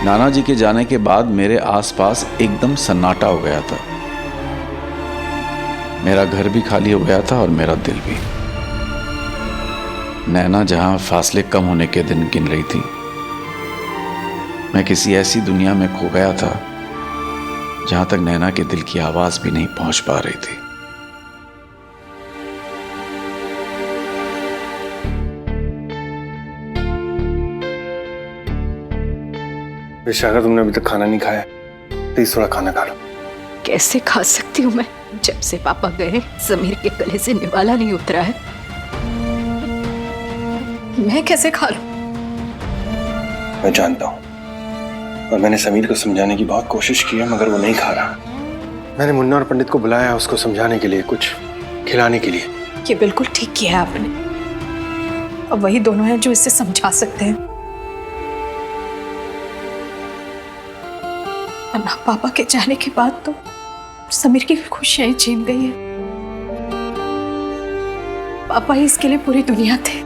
नाना जी के जाने के बाद मेरे आसपास एकदम सन्नाटा हो गया था। मेरा घर भी खाली हो गया था और मेरा दिल भी। नैना जहां फासले कम होने के दिन गिन रही थी, मैं किसी ऐसी दुनिया में खो गया था जहां तक नैना के दिल की आवाज भी नहीं पहुंच पा रही थी। विशाखा, तुमने अभी तक खाना नहीं खाया, प्लीज थोड़ा खाना खा लो। कैसे खा सकती हूँ मैं? जब से पापा गए समीर के गले से निवाला नहीं उतरा है। मैं कैसे खा लूं? मैं जानता हूँ, और मैंने समीर को समझाने की बहुत कोशिश की है, मगर वो नहीं खा रहा। मैंने मुन्ना और पंडित को बुलाया है उसको समझाने के लिए, कुछ खिलाने के लिए। ये बिल्कुल ठीक किया है आपने। अब वही दोनों हैं जो इसे समझा सकते हैं। वरना पापा के जाने के बाद तो समीर की खुशियां ही छीन गई है। पापा ही इसके लिए पूरी दुनिया थे।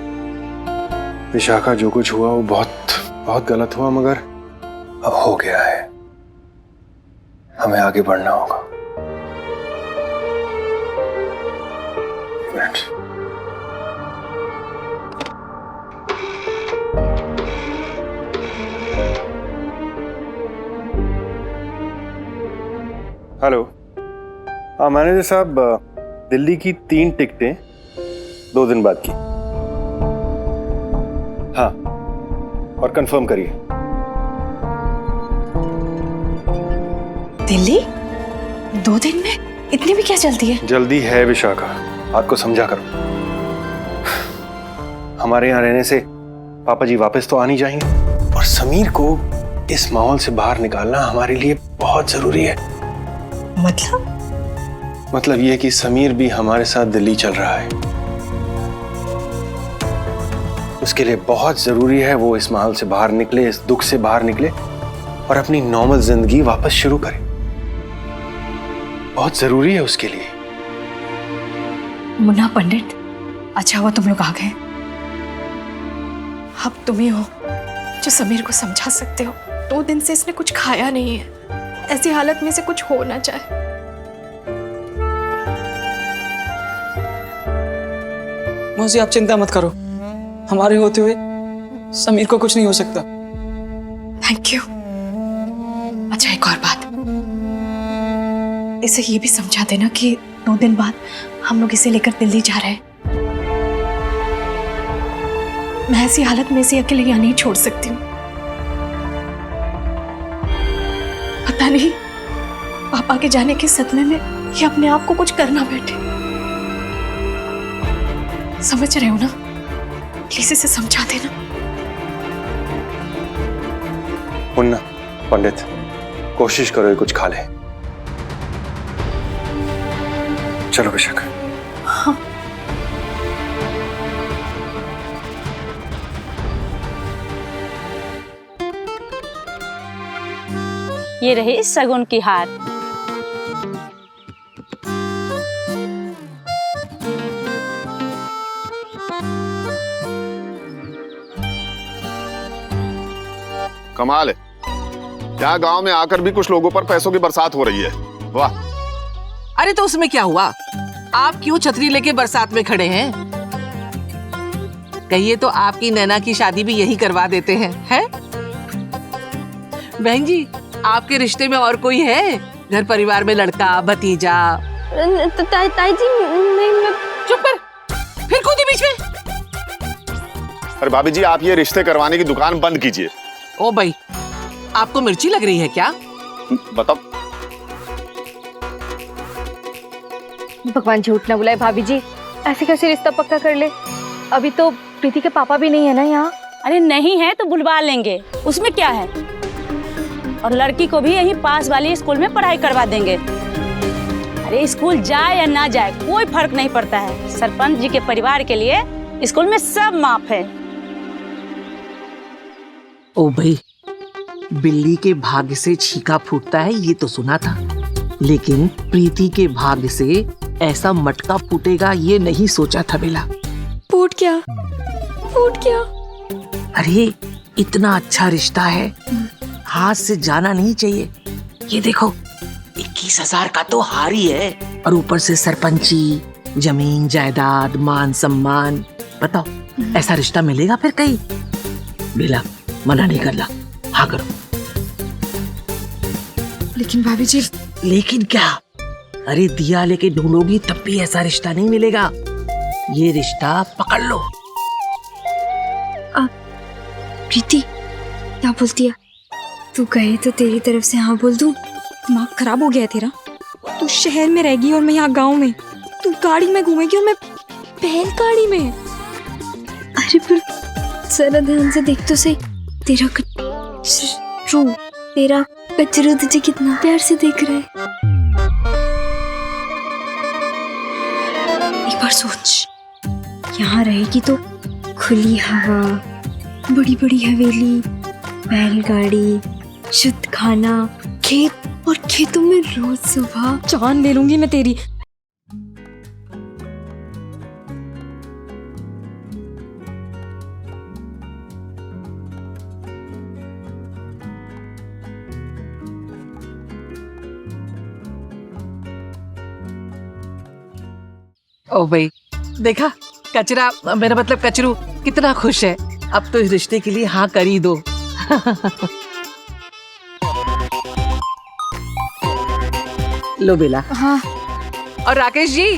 विशाखा, जो कुछ हुआ वो बहुत बहुत गलत हुआ, मगर अब हो गया है। हमें आगे बढ़ना होगा। हेलो, हाँ मैनेजर साहब, दिल्ली की 3 टिकटें 2 दिन बाद की। हाँ, और कंफर्म करिए। दिल्ली 2 दिन में? इतनी भी क्या जल्दी है? जल्दी है विशाखा, बात को समझा करो। हमारे यहाँ रहने से पापा जी वापस तो आ नहीं जाएंगे, और समीर को इस माहौल से बाहर निकालना हमारे लिए बहुत जरूरी है। मतलब ये कि समीर भी हमारे साथ दिल्ली चल रहा है। उसके लिए बहुत जरूरी है वो इस माहौल से बाहर निकले, इस दुख से बाहर निकले और अपनी नॉर्मल जिंदगी वापस शुरू करे। बहुत जरूरी है उसके लिए। मुन्ना, पंडित, अच्छा हुआ तुम लोग आ गए। अब तुम ही हो जो समीर को समझा सकते हो। 2 दिन से इसने कुछ खाया नहीं है। ऐसी हालत में से कुछ हो ना चाहे। मौसी, आप चिंता मत करो, हमारे होते हुए समीर को कुछ नहीं हो सकता। Thank you. अच्छा, एक और बात, इसे ये भी समझा देना कि 2 दिन बाद हम लोग इसे लेकर दिल्ली जा रहे हैं। मैं ऐसी हालत में इसे अकेले यहाँ नहीं छोड़ सकती हूँ। पता नहीं पापा के जाने के सदमे में ये अपने आप को कुछ करना बैठे। समझ रहे हो ना? प्लीज इसे समझा देना। मुन्ना, पंडित, कोशिश करो ये कुछ खा ले। चलो विशाखा। हाँ। ये रही सगुन की हार। कमाल है, यहाँ गांव में आकर भी कुछ लोगों पर पैसों की बरसात हो रही है। वाह। अरे तो उसमें क्या हुआ? आप क्यों छतरी लेके बरसात में खड़े हैं? कहिए तो आपकी नैना की शादी भी यही करवा देते हैं, हैं? बहन जी, आपके रिश्ते में और कोई है? घर परिवार में लड़का, भतीजा? ताई जी, नहीं। चुप कर, फिर कूदी बीच में। अरे भाभी जी, आप ये रिश्ते करवाने की दुकान बंद कीजिए। ओ भाई, आपको मिर्ची लग रही है क्या? बताओ। भगवान झूठ ना बुलाए भाभी जी, ऐसे कैसे रिश्ता पक्का कर ले? अभी तो प्रीति के पापा भी नहीं है ना यहाँ। अरे नहीं है तो बुलवा लेंगे, उसमें क्या है। और लड़की को भी यहीं पास वाली स्कूल में पढ़ाई करवा देंगे। अरे स्कूल जाए या ना जाए कोई फर्क नहीं पड़ता है। सरपंच जी के परिवार के लिए स्कूल में सब माफ है। ओ भाई, बिल्ली के भाग्य से छीका फूटता है ये तो सुना था, लेकिन प्रीति के भाग्य से ऐसा मटका फूटेगा ये नहीं सोचा था बेला। फूट क्या? फूट क्या? अरे इतना अच्छा रिश्ता है, हाथ से जाना नहीं चाहिए। ये देखो 21,000 का तो हार ही है, और ऊपर से सरपंची, जमीन जायदाद, मान सम्मान। बताओ ऐसा रिश्ता मिलेगा फिर कहीं? बेला मना नहीं करना, हाँ करो। लेकिन भाभी जी। लेकिन क्या? अरे दिया लेके ढूंढोगी तब भी ऐसा रिश्ता नहीं मिलेगा। ये रिश्ता पकड़ लो। प्रीति क्या बोलती है? तू कहे तो तेरी तरफ से हाँ बोल दूं? दिमाग खराब हो गया है तेरा? तू शहर में रहेगी और मैं यहाँ गांव में। तू गाड़ी में घूमेगी और मैं बैलगाड़ी में। अरे पर जरा ध्यान से देख तो सही, तेरा कचरू तुझे कितना प्यार से देख रहा है। एक बार सोच, यहाँ रहेगी तो खुली हवा, बड़ी बड़ी हवेली, बैलगाड़ी, शुद्ध खाना, खेत, और खेतों में रोज सुबह। जान ले लूंगी मैं तेरी। ओ भाई देखा, कचरा मेरा मतलब कचरू कितना खुश है। अब तो इस रिश्ते के लिए हाँ कर ही दो। लो बेला। हाँ। और राकेश जी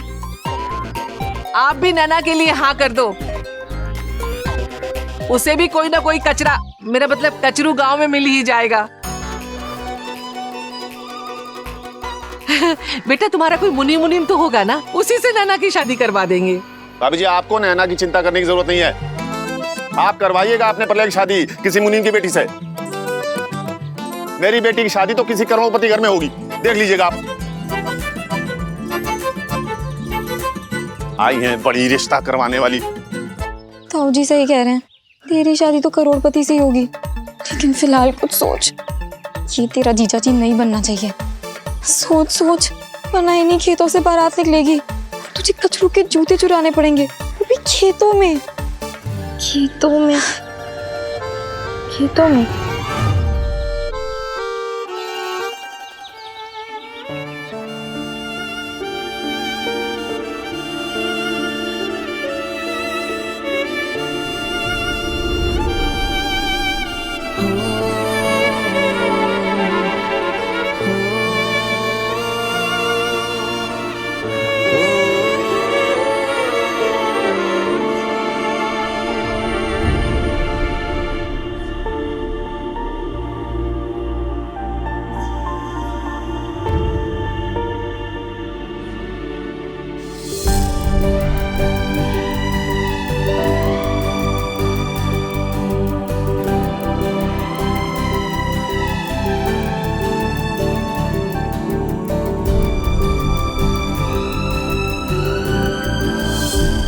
आप भी नैना के लिए हाँ कर दो। उसे भी कोई ना कोई कचरा, मेरा मतलब कचरू गांव में मिल ही जाएगा। बेटा तुम्हारा कोई मुनीम तो होगा ना, उसी से नैना की शादी करवा देंगे। भाभी जी आपको नैना की चिंता करने की जरूरत नहीं है। आप करवाइएगा अपने परले की शादी किसी मुनीम की बेटी से। मेरी बेटी की शादी तो किसी करोड़पति घर में होगी, देख लीजिएगा आप। आई हैं बड़ी रिश्ता करवाने वाली। ताऊ जी सही कह रहे हैं, तेरी शादी तो करोड़पति से ही होगी। लेकिन फिलहाल कुछ सोच, ये तेरा जीजा जी नहीं बनना चाहिए। सोच सोच, वरना इन्हीं खेतों से बारात निकलेगी, तुझे कचरू के जूते चुराने पड़ेंगे, वो भी खेतों में। खेतों में, खेतों में।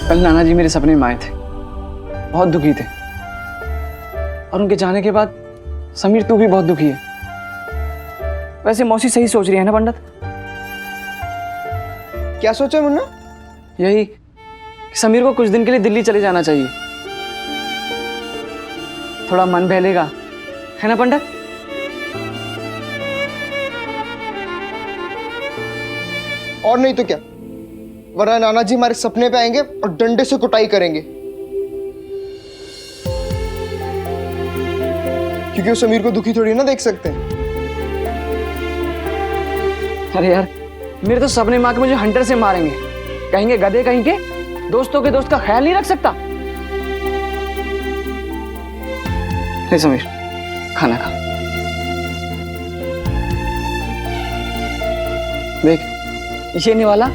कल नाना जी मेरे सपने में आए थे, बहुत दुखी थे, और उनके जाने के बाद समीर तू भी बहुत दुखी है। वैसे मौसी सही सोच रही है ना पंडित? क्या सोचा मुन्ना? यही कि समीर को कुछ दिन के लिए दिल्ली चले जाना चाहिए, थोड़ा मन बहलेगा, है ना पंडित? और नहीं तो क्या, वरना नाना जी हमारे सपने पे आएंगे और डंडे से कुटाई करेंगे, क्योंकि वो समीर को दुखी थोड़ी ना देख सकते हैं। अरे यार मेरे तो सपने में आके मुझे हंटर से मारेंगे, कहेंगे गधे कहीं के, दोस्तों के दोस्त का ख्याल नहीं रख सकता। ले समीर खाना खा। देख ये निवाला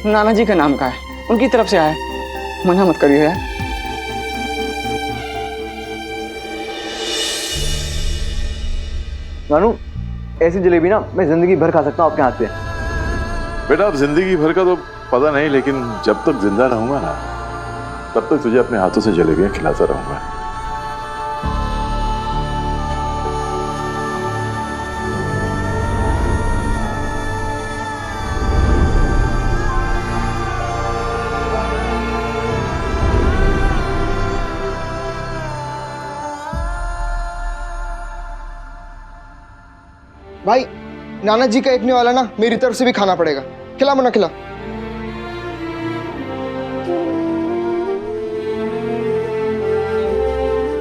नाना जी का नाम का है, उनकी तरफ से आया, मना मत करिए यार। नानू ऐसी जलेबी ना मैं जिंदगी भर खा सकता हूँ आपके हाथ से। बेटा अब जिंदगी भर का तो पता नहीं, लेकिन जब तक जिंदा रहूंगा ना तब तक तुझे अपने हाथों से जलेबियां खिलाता रहूंगा। भाई नाना जी का एकने वाला ना मेरी तरफ से भी खाना पड़ेगा। खिला मुन्ना खिला।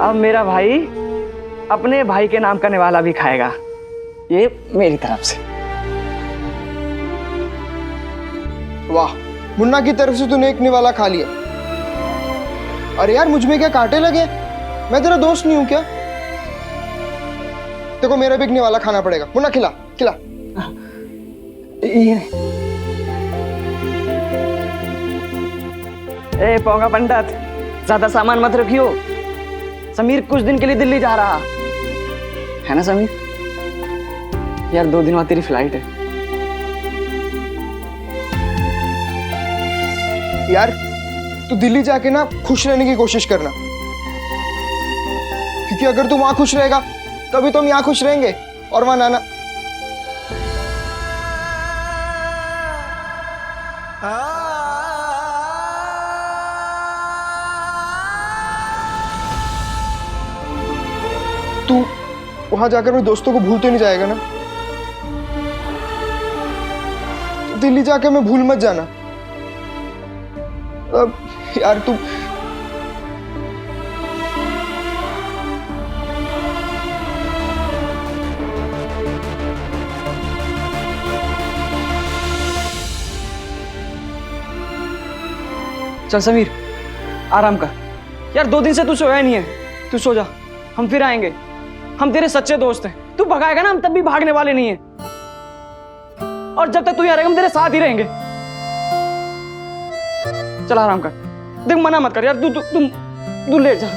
अब मेरा भाई अपने भाई के नाम का निवाला भी खाएगा, ये मेरी तरफ से। वाह, मुन्ना की तरफ से तूने एक निवाला खा लिया। अरे यार मुझ में क्या कांटे लगे? मैं तेरा दोस्त नहीं हूं क्या? देखो मेरा भी एक निवाला खाना पड़ेगा। मुन्ना खिला खिला। ये ए पोंगा पंडित, ज्यादा सामान मत रखियो। समीर कुछ दिन के लिए दिल्ली जा रहा है ना समीर? यार 2 दिन बाद तेरी फ्लाइट है। यार तू दिल्ली जाके ना खुश रहने की कोशिश करना, क्योंकि अगर तू वहां खुश रहेगा तभी तो हम यहाँ खुश रहेंगे। और वहां नाना तू वहां जाकर मेरे दोस्तों को भूल तो नहीं जाएगा ना? दिल्ली जाकर मैं भूल मत जाना। अब यार तू चल समीर आराम कर। यार 2 दिन से तू सोया नहीं है, तू सो जा, हम फिर आएंगे। हम तेरे सच्चे दोस्त हैं, तू भगाएगा ना हम तब भी भागने वाले नहीं हैं। और जब तक तू यहाँ रहेगा हम तेरे साथ ही रहेंगे। चल आराम कर, देख मना मत कर यार, तू लेट जा।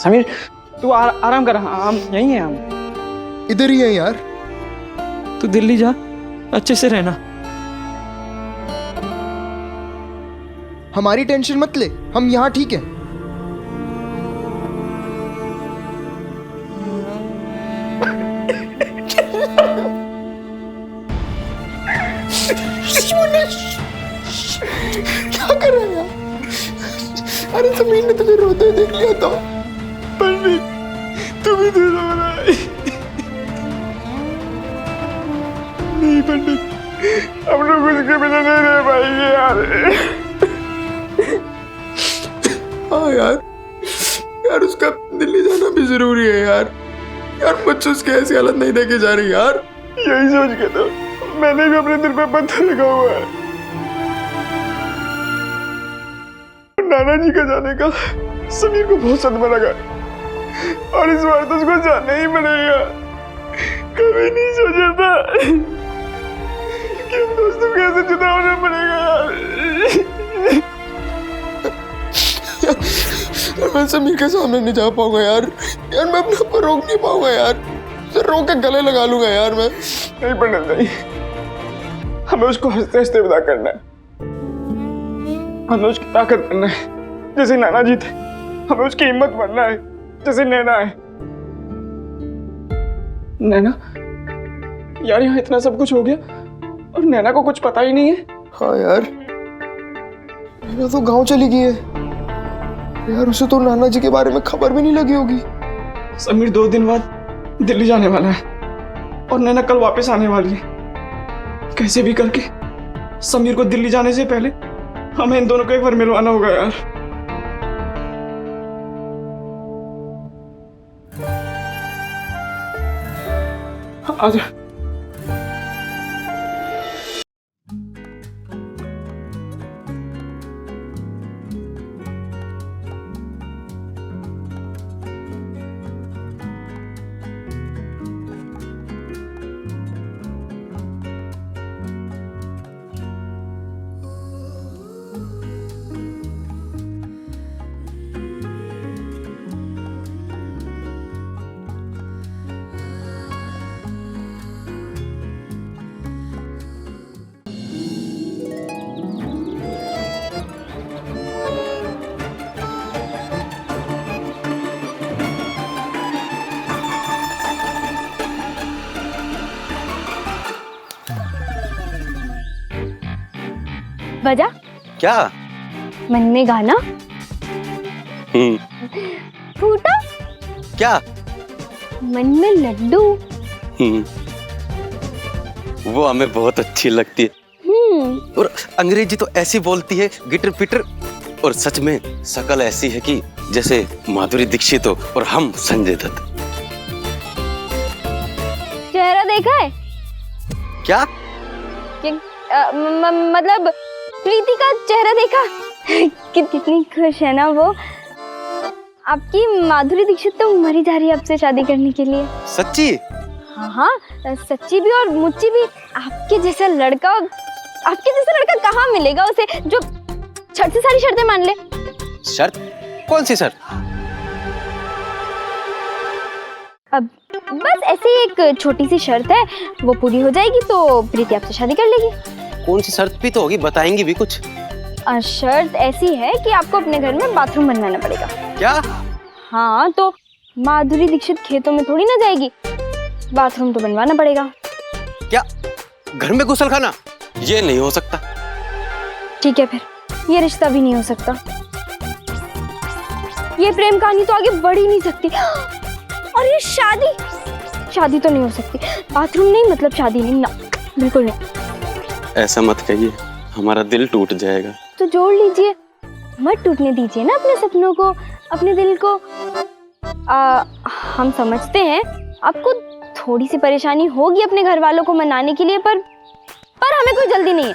समीर तू आराम कर, हम यहीं हैं, हम इधर ही है यार। तू दिल्ली जा, अच्छे से रहना। हमारी टेंशन मत ले, हम यहाँ ठीक है। क्या कर रहा है यार? अरे समीर ने तुझे रोते हुए देख लिया तो। पंडित तू भी तो रो रहा है। नहीं पंडित, हम लोग उसके बिना नहीं रह पाएंगे यार। हाँ यार, यार उसका दिल्ली जाना भी जरूरी है यार। यार मुझसे उसकी ऐसी हालत नहीं देखी जा रही यार। यही सोच के तो मैंने भी अपने दिल पे पत्थर रखा हुआ है। नाना जी का जाने का समीर को बहुत सदमा लगा, और इस बार तो उसको जाना ही पड़ेगा। कभी नहीं सोचा था कि हम दोस्तों कैसे जुदा होना पड़ेगा यार। मैं समीर के सामने नहीं जा पाऊंगा यार। यार मैं अपने आप को रोक नहीं पाऊंगा यार। उसे रोक के गले लगा लूंगा यार मैं। नहीं पंडित नहीं, हमें उसको हंसते हंसते विदा करना है। हमें उसकी ताकत बनना है जैसे नाना जी थे। हमें उसकी हिम्मत बनना है जैसे नैना है। नैना यार, यहाँ इतना सब कुछ हो गया और नैना को कुछ पता ही नहीं है। हाँ यार, नैना तो गांव चली गई है यार। उसे तो नाना जी के बारे में खबर भी नहीं लगी होगी। समीर 2 दिन बाद दिल्ली जाने वाला है और नैना कल वापस आने वाली है। कैसे भी करके समीर को दिल्ली जाने से पहले हमें इन दोनों को एक बार मिलवाना होगा यार। आजा। बजा क्या? मन में गाना फूटा क्या? मन में लड्डू वो हमें बहुत अच्छी लगती है। और अंग्रेजी तो ऐसी बोलती है गिटर पिटर, और सच में शकल ऐसी है कि जैसे माधुरी दीक्षित हो और हम संजय दत्त। चेहरा देखा है क्या? मतलब प्रीति का चेहरा देखा? कितनी खुश है ना वो। आपकी माधुरी दीक्षित तो मर ही जा रही है आपसे शादी करने के लिए। सच्ची? हाँ, सच्ची भी और मुच्ची भी। आपके जैसा लड़का कहाँ मिलेगा उसे जो शर्त से सारी शर्तें मान ले। शर्त? कौन सी शर्त? अब बस ऐसी एक छोटी सी शर्त है, वो पूरी हो जाएगी तो प्रीति आपसे शादी कर लेगी। कौन सी शर्त भी तो होगी, बताएंगी भी कुछ। शर्त ऐसी है कि आपको अपने घर में बाथरूम बनवाना पड़ेगा। क्या? हाँ, तो माधुरी दीक्षित खेतों में थोड़ी ना जाएगी, बाथरूम तो बनवाना पड़ेगा। क्या? घर में गुसलखाना? ये नहीं हो सकता। ठीक है, फिर ये रिश्ता भी नहीं हो सकता, ये प्रेम कहानी तो आगे बढ़ ही नहीं सकती। और ये शादी तो नहीं हो सकती। बाथरूम नहीं मतलब शादी नहीं, ना बिल्कुल नहीं। ऐसा मत कहिए, हमारा दिल टूट जाएगा। तो जोड़ लीजिए, मत टूटने दीजिए ना अपने सपनों को, अपने दिल को। हम समझते हैं आपको थोड़ी सी परेशानी होगी अपने घर वालों को मनाने के लिए, पर हमें कोई जल्दी नहीं है।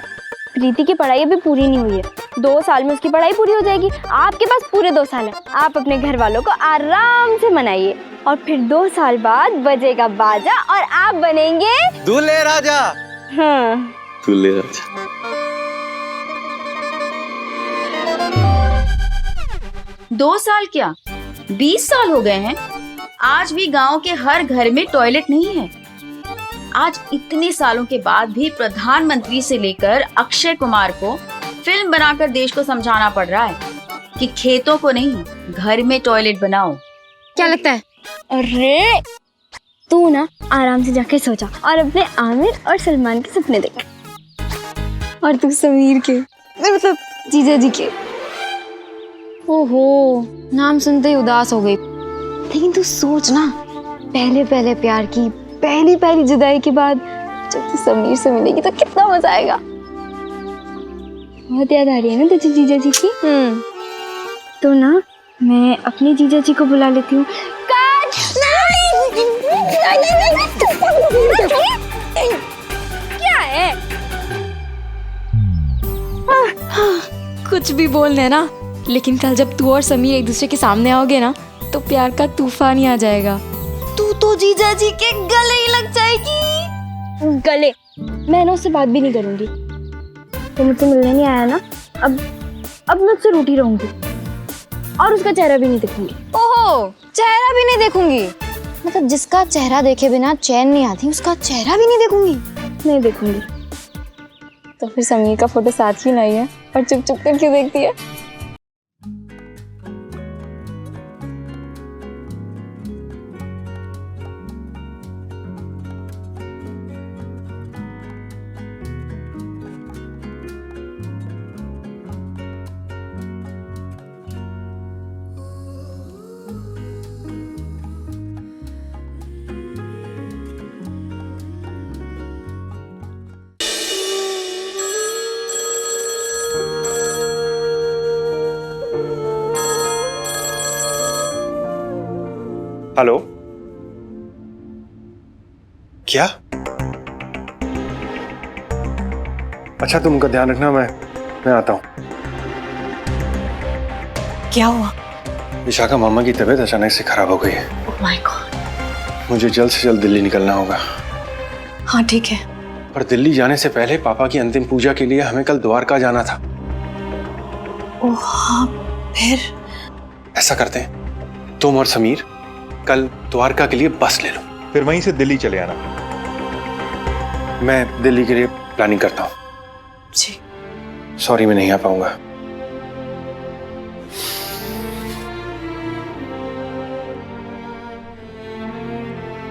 प्रीति की पढ़ाई अभी पूरी नहीं हुई है, 2 साल में उसकी पढ़ाई पूरी हो जाएगी। आपके पास पूरे 2 साल है, आप अपने घर वालों को आराम से मनाइए और फिर 2 साल बाद बजेगा बाजा और आप बनेंगे दूल्हे राजा। हाँ, दूल्हे राजा। 2 साल क्या 20 साल हो गए हैं, आज भी गांव के हर घर में टॉयलेट नहीं है। आज इतने सालों के बाद भी प्रधानमंत्री से लेकर अक्षय कुमार को फिल्म बनाकर देश को समझाना पड़ रहा है कि खेतों को नहीं, घर में टॉयलेट बनाओ। क्या लगता है? अरे तू ना आराम से जाके सो जा और अपने आमिर और सलमान के सपने देख, और तू समीर के, मतलब जीजा जी के। ओहो, नाम सुनते ही उदास हो गई। लेकिन तू सोच ना, पहले प्यार की पहली जुदाई के बाद जब तू समीर से मिलेगी तो कितना मजा आएगा। बहुत याद आ रही है ना तुझे जीजा जी की? तो ना मैं अपने जीजा जी को बुला लेती हूँ। क्या है? कुछ भी बोल लेना, लेकिन कल जब तू और समीर एक दूसरे के सामने आओगे ना तो प्यार का तूफान ही आ जाएगा। तू तो जीजा जी के गले ही लग जाएगी। गले? मैं ना उससे बात भी नहीं करूंगी। तो मुझसे मिलने नहीं आया ना, अब मैं उससे रूठी रहूंगी और उसका चेहरा भी नहीं देखूंगी। ओहो, चेहरा भी नहीं देखूंगी? मतलब जिसका चेहरा देखे बिना चैन नहीं आती, उसका चेहरा भी नहीं देखूंगी? नहीं देखूंगी। तो फिर समीर का फोटो साथ ही नहीं है और चुप चुप कर क्यों देखती है? हेलो, क्या? अच्छा, तुम उनका ध्यान रखना, मैं आता हूँ। क्या हुआ? विशाखा मामा की तबीयत अचानक से खराब हो गई है। Oh my God. मुझे जल्द से जल्द दिल्ली निकलना होगा। हाँ ठीक है। पर दिल्ली जाने से पहले पापा की अंतिम पूजा के लिए हमें कल द्वारका जाना था। ओह हाँ, फिर? ऐसा करते हैं, तुम और समीर कल द्वारका के लिए बस ले लो, फिर वहीं से दिल्ली चले आना। मैं दिल्ली के लिए प्लानिंग करता हूँ। जी। सॉरी, मैं नहीं आ पाऊंगा।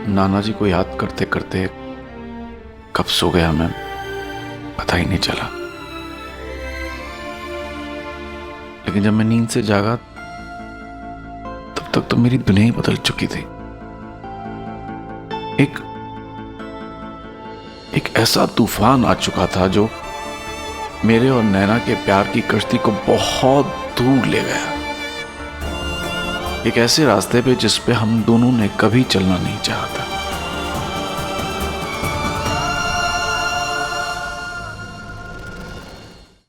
नाना जी को याद करते करते कब सो गया मैं पता ही नहीं चला। लेकिन जब मैं नींद से जागा तब तक तो मेरी दुनिया ही बदल चुकी थी। एक ऐसा तूफान आ चुका था जो मेरे और नैना के प्यार की कश्ती को बहुत दूर ले गया, एक ऐसे रास्ते पे जिस पे हम दोनों ने कभी चलना नहीं चाहा था।